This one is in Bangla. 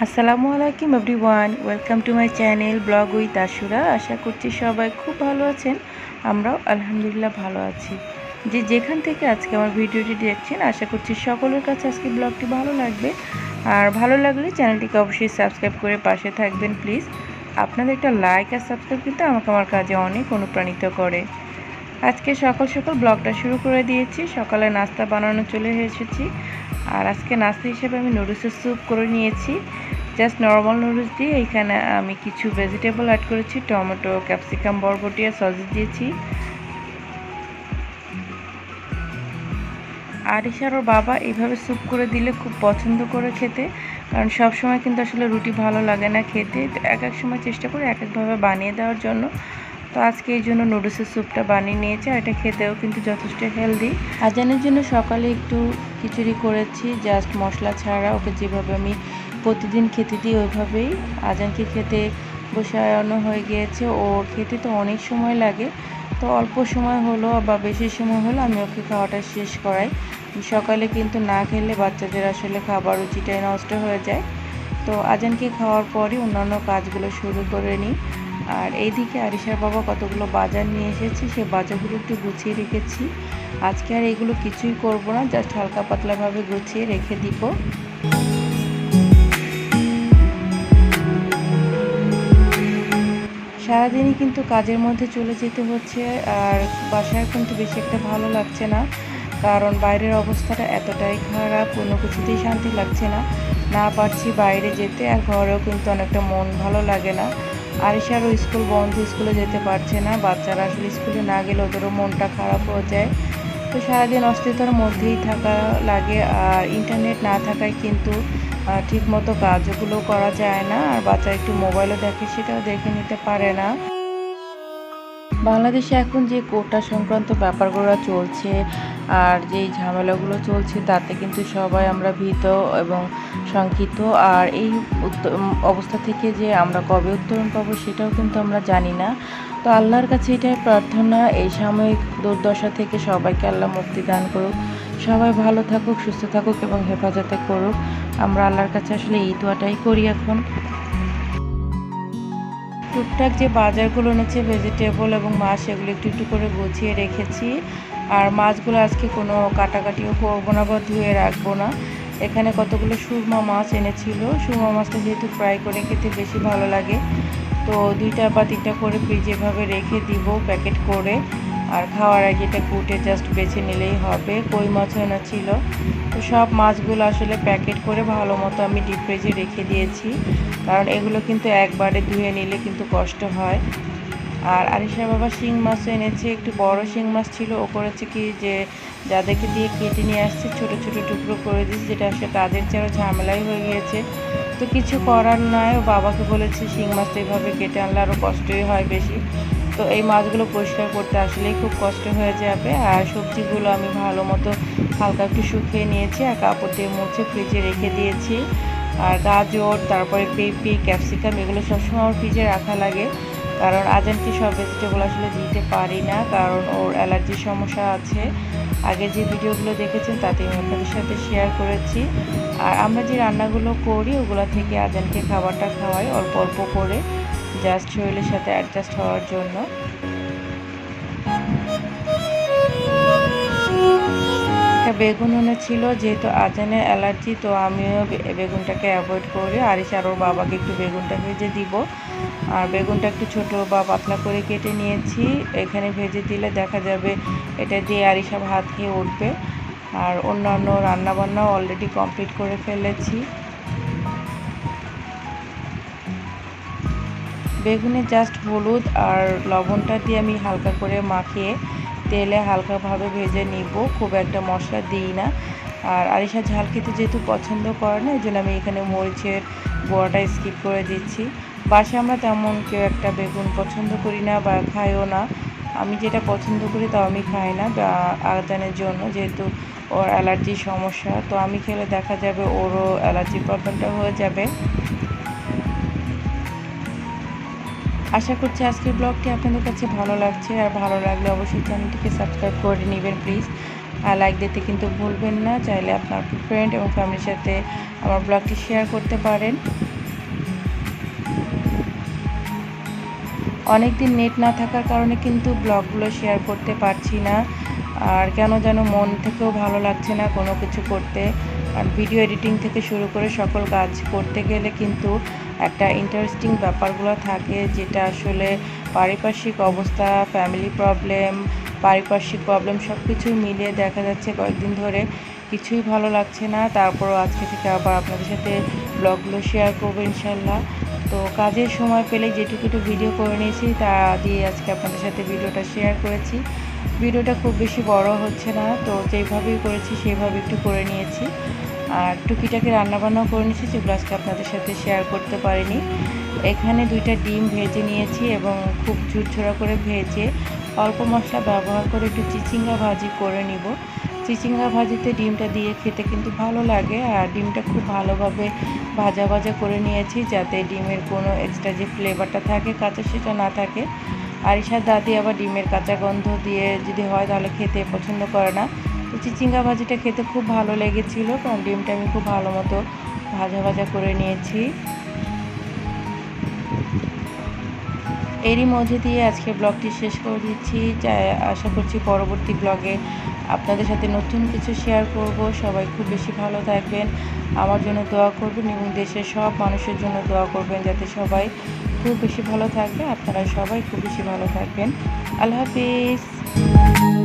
আসসালামু আলাইকুম everyone, welcome to my channel blog with Ashura. আশা করছি সবাই খুব ভালো আছেন। আমরাও আলহামদুলিল্লাহ ভালো আছি। যেখান থেকে আজকে আমার ভিডিওটি দেখছেন, আশা করছি সকলের কাছে আজকে ব্লগটি ভালো লাগবে। আর ভালো লাগলে চ্যানেলটিকে অবশ্যই সাবস্ক্রাইব করে পাশে থাকবেন প্লিজ। আপনাদের একটা লাইক আর সাবস্ক্রাইব কিন্তু আমাকে আমার কাজে অনেক অনুপ্রাণিত করে। আজকে সকাল সকাল ব্লগটা শুরু করে দিয়েছি। সকালে নাস্তা বানানো চলে এসেছি। আর আজকে নাস্তা হিসেবে আমি নুডলসের স্যুপ করে নিয়েছি। জাস্ট নর্মাল নুডলস দিয়ে এখানে আমি কিছু ভেজিটেবল অ্যাড করেছি, টমেটো, ক্যাপসিকাম, বরবটি আর সসেস দিয়েছি। আরিশার ওর বাবা এইভাবে স্যুপ করে দিলে খুব পছন্দ করে খেতে, কারণ সব সময় কিন্তু আসলে রুটি ভালো লাগে না খেতে। তো এক এক সময় চেষ্টা করি এক একভাবে বানিয়ে দেওয়ার জন্য। তো আজকে এই জন্য নুডলসের স্যুপটা বানিয়ে নিয়েছি। আর এটা খেতেও কিন্তু যথেষ্ট হেলদি। আজানের জন্য সকালে একটু খিচুড়ি করেছি, জাস্ট মশলা ছাড়া। ওকে যেভাবে আমি প্রতিদিন খেতে দিই ওইভাবেই আজানকে খেতে বসানো হয়ে গিয়েছে। ওর খেতে তো অনেক সময় লাগে, তো অল্প সময় হলো বা বেশি সময় হলো আমি ওকে খাওয়াটা শেষ করাই। সকালে কিন্তু না খেলে বাচ্চাদের আসলে খাবার রুচিটাই নষ্ট হয়ে যায়। তো আজানকে খাওয়ার পরই অন্যান্য কাজগুলো শুরু করে নিই। আর এইদিকে আরিশার বাবা কতগুলো বাজার নিয়ে এসেছি, সেই বাজারগুলো একটু গুছিয়ে রেখেছি। আজকে আর এগুলো কিছুই করব না, জাস্ট হালকা পাতলাভাবে গুছিয়ে রেখে দিব। সারাদিনই কিন্তু কাজের মধ্যে চলে যেতে হচ্ছে। আর বাসায় কিন্তু বেশি একটা ভালো লাগছে না, কারণ বাইরের অবস্থাটা এতটাই খারাপ, কোনো কিছুতেই শান্তি লাগছে না। না পারছি বাইরে যেতে, আর ঘরেও কিন্তু অনেকটা মন ভালো লাগে না। আরিশারও স্কুল বন্ধ, স্কুলে যেতে পারছে না। বাচ্চারা আসলে স্কুলে না গেলে ওদেরও মনটা খারাপ হয়ে যায়। তো সারাদিন অস্থিরতার মধ্যেই থাকা লাগে। আর ইন্টারনেট না থাকায় কিন্তু ঠিকমতো কাজগুলো করা যায় না। আর বাচ্চা একটু মোবাইলও দেখে, সেটাও দেখে নিতে পারে না। বাংলাদেশে এখন যে কোটা সংক্রান্ত ব্যাপারগুলো চলছে আর যেই ঝামেলাগুলো চলছে, তাতে কিন্তু সবাই আমরা ভীত এবং শঙ্কিত। আর এই অবস্থা থেকে যে আমরা কবে উত্তরণ পাবো সেটাও কিন্তু আমরা জানি না। তো আল্লাহর কাছে এটাই প্রার্থনা, এই সাময়িক দুর্দশা থেকে সবাইকে আল্লাহ মুক্তি দান করুক। সবাই ভালো থাকুক, সুস্থ থাকুক এবং হেফাজতে করুক। আমরা আল্লাহর কাছে আসলে এই দোয়াটাই করি এখন। টুকটাক যে বাজারগুলো এনেছে, ভেজিটেবল এবং মাছ, সেগুলো একটু একটু করে গুছিয়ে রেখেছি। আর মাছগুলো আজকে কোনো কাটাকাটিও করবো না বা ধুয়ে রাখবো না। এখানে কতগুলো সুরমা মাছ এনেছিল। সুরমা মাছটা যেহেতু ফ্রাই করে খেতে বেশি ভালো লাগে, তো 2টা বা 3টা করে ফ্রিজে এভাবে রেখে দিব প্যাকেট করে। আর খাওয়ার আগে এটা কুটে জাস্ট বেছে নিলেই হবে। কই মাছও এনেছিল। তো সব মাছগুলো আসলে প্যাকেট করে ভালো মতো আমি ডিপ ফ্রিজে রেখে দিয়েছি, কারণ এগুলো কিন্তু একবারে ধুয়ে নিলে কিন্তু কষ্ট হয়। আর আরিশার বাবা শিং মাছও এনেছে, একটু বড় শিং মাছ ছিল। ও করেছে কি, যে যাদেরকে দিয়ে কেটে নিয়ে আসছে ছোট ছোট টুকরো করে দিয়েছে, যেটা আসলে কাজের চেয়েও ঝামেলাই হয়ে গিয়েছে। তো কিছু করার নাই, ও বাবাকে বলেছে শিং মাছটা এইভাবে কেটে আনলে আরও কষ্টই হয় বেশি। তো এই মাছগুলো পরিষ্কার করতে আসলেই খুব কষ্ট হয়ে যাবে। আর সবজিগুলো আমি ভালো মতো হালকা একটু শুকিয়ে নিয়েছি আর কাপড় দিয়ে মুছে ফ্রিজে রেখে দিয়েছি। আর গাজর, তারপরে পেঁপে, ক্যাপসিকাম, এগুলো সবসময় আমার ফ্রিজে রাখা লাগে, কারণ আজানকে সব ভেজিটেবল আসলে দিতে পারি না, কারণ ওর অ্যালার্জির সমস্যা আছে। আগে যে ভিডিওগুলো দেখেছেন তাতে আমি আপনাদের সাথে শেয়ার করেছি। আর আমরা যে রান্নাগুলো করি ওগুলো থেকে আজানকে খাবারটা খাওয়াই অল্প অল্প করে, জাস্ট শরীরের সাথে অ্যাডজাস্ট হওয়ার জন্য। বেগুন এনেছিল, যেহেতু আজানের অ্যালার্জি, তো আমিও বেগুনটাকে অ্যাভয়েড করি। আরিশা আর ওর বাবাকে একটু বেগুনটা ভেজে দিব। আর বেগুনটা একটু ছোট বা পাতলা করে কেটে নিয়েছি। এখানে ভেজে দিলে দেখা যাবে এটা দিয়ে আরিশা ভাত খেয়ে উঠবে। আর অন্যান্য রান্নাবান্নাও অলরেডি কমপ্লিট করে ফেলেছি। বেগুনে জাস্ট হলুদ আর লবণটা দিয়ে আমি হালকা করে মাখিয়ে তেলে হালকাভাবে ভেজে নিব, খুব একটা মশলা দিই না। আর আরিশা ঝাল খেতে যেহেতু পছন্দ করে না, এই জন্য আমি এখানে মরিচের গোড়াটা স্কিপ করে দিচ্ছি। বাসায় আমরা তেমন কেউ একটা বেগুন পছন্দ করি না বা খাইও না। আমি যেটা পছন্দ করি তাও আমি খাই না আজানের জন্য, যেহেতু ওর অ্যালার্জির সমস্যা। তো আমি খেলে দেখা যাবে ওরও অ্যালার্জির প্রবলেমটা হয়ে যাবে। আশা করছি আজকের ব্লগটি আপনাদের কাছে ভালো লাগছে। আর ভালো লাগলে অবশ্যই চ্যানেলটিকে সাবস্ক্রাইব করে নেবেন প্লিজ। আর লাইক দিতে কিন্তু ভুলবেন না। চাইলে আপনার ফ্রেন্ড এবং ফ্যামিলির সাথে আমার ব্লগটি শেয়ার করতে পারেন। অনেক দিন নেট না থাকার কারণে কিন্তু ব্লগগুলো শেয়ার করতে পারছি না। আর কেন যেন মন থেকেও ভালো লাগছে না কোনো কিছু করতে। আর ভিডিও এডিটিং থেকে শুরু করে সকল কাজ করতে গেলে কিন্তু একটা ইন্টারেস্টিং ব্যাপারগুলো থাকে, যেটা আসলে পারিপার্শ্বিক অবস্থা, ফ্যামিলি প্রবলেম, পারিপার্শ্বিক প্রবলেম সব কিছুই মিলিয়ে দেখা যাচ্ছে কয়েকদিন ধরে কিছুই ভালো লাগছে না। তারপরও আজকে থেকে আবার আপনাদের সাথে ব্লগগুলো শেয়ার করবো ইনশাল্লাহ। তো কাজের সময় পেলে যেটুকু একটু ভিডিও করে নিয়েছি তা দিয়ে আজকে আপনাদের সাথে ভিডিওটা শেয়ার করেছি। ভিডিওটা খুব বেশি বড় হচ্ছে না, তো যেইভাবেই করেছি সেইভাবে একটু করে নিয়েছি। আর টুকিটাকি রান্নাবান্নাও করে নিয়েছি, যেগুলো আজকে আপনাদের সাথে শেয়ার করতে পারিনি। এখানে 2টা ডিম ভেজে নিয়েছি এবং খুব ঝুরঝুরা করে ভেজে অল্প মশলা ব্যবহার করে একটু চিচিঙ্গা ভাজি করে নিব। চিচিঙ্গা ভাজিতে ডিমটা দিয়ে খেতে কিন্তু ভালো লাগে। আর ডিমটা খুব ভালোভাবে ভাজা ভাজা করে নিয়েছি, যাতে ডিমের কোনো এক্সট্রা যে ফ্লেভারটা থাকে কাঁচা সেটা না থাকে। আরিশার দাদি আবার ডিমের কাঁচা গন্ধ দিয়ে যদি হয় তাহলে খেতে পছন্দ করে না। তো চিচিঙ্গা ভাজিটা খেতে খুব ভালো লেগেছিলো, কারণ ডিমটা আমি খুব ভালো মতো ভাজা ভাজা করে নিয়েছি। এরই মধ্যে দিয়ে আজকে ব্লগটি শেষ করে দিচ্ছি। আশা করছি পরবর্তী ব্লগে আপনাদের সাথে নতুন কিছু শেয়ার করব। সবাই খুব বেশি ভালো থাকবেন, আমার জন্য দোয়া করবেন এবং দেশের সব মানুষের জন্য দোয়া করবেন, যাতে সবাই খুব বেশি ভালো থাকবে। আপনারা সবাই খুব বেশি ভালো থাকবেন। আল্লাহ হাফিজ।